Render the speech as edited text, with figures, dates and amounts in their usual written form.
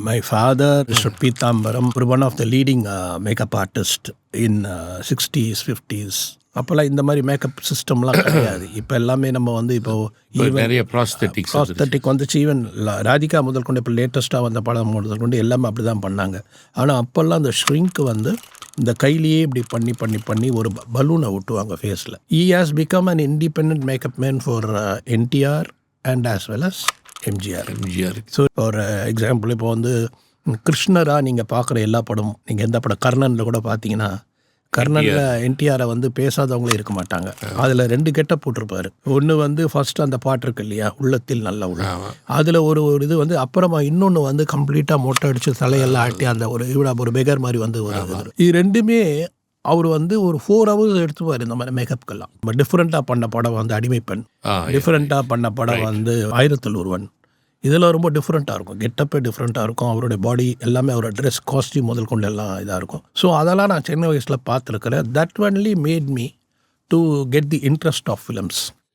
My father, Mr. Pitambaram, one of the leading makeup artists in 60s, 50s. அப்போல்லாம் இந்த மாதிரி makeup சிஸ்டம்லாம் கிடையாது. இப்போ எல்லாமே நம்ம வந்து இப்போ நிறைய ப்ராஸ்தட்டிக் வந்துச்சு. ஈவன் ராதிகா முதல் கொண்டு இப்போ லேட்டஸ்ட்டாக வந்த படம் முதல் கொண்டு எல்லாமே அப்படி தான் பண்ணாங்க. ஆனால் அப்போல்லாம் அந்த ஷ்ரிங்க் வந்து இந்த கையிலேயே இப்படி பண்ணி ஒரு பலூனை ஒட்டுவாங்க ஃபேஸில். He has become an independent makeup man for NTR and as well as MGR. So ஒரு எக்ஸாம்பிள் இப்போ வந்து கிருஷ்ணராக நீங்கள் பார்க்குற எல்லா படமும், நீங்கள் எந்த படம் கர்ணனில் கூட பார்த்தீங்கன்னா கர்ணனில் என்டிஆரை வந்து பேசாதவங்களே இருக்க மாட்டாங்க. அதில் 2 கெட்டப் போட்டிருப்பாரு. ஒன்று வந்து ஃபர்ஸ்ட் அந்த பாட்டு இருக்கு இல்லையா, உள்ளத்தில் நல்ல உள்ள, அதில் ஒரு இது வந்து அப்புறமா இன்னொன்று வந்து கம்ப்ளீட்டாக மொட்டை அடித்து தலையெல்லாம் ஆட்டி அந்த ஒரு பெகர் மாதிரி வந்து ஒரு இது ரெண்டுமே அவர் வந்து ஒரு 4 hours எடுத்துவார் இந்த மாதிரி மேக்கப்புக்கெல்லாம். நம்ம டிஃப்ரெண்ட்டாக பண்ண படம் வந்து அடிமைப்பெண், டிஃப்ரெண்ட்டாக பண்ண படம் வந்து 1001. இதெல்லாம் ரொம்ப டிஃப்ரெண்ட்டாக இருக்கும், கெட்டப்பே டிஃப்ரெண்ட்டாக இருக்கும், அவருடைய பாடி எல்லாமே, அவரோட ட்ரெஸ் காஸ்டியூம் முதல் கொண்டு எல்லாம் இதாக இருக்கும். ஸோ அதெல்லாம் நான் சின்ன வயசில் பார்த்துருக்கிறேன். That only made me to get the interest of films.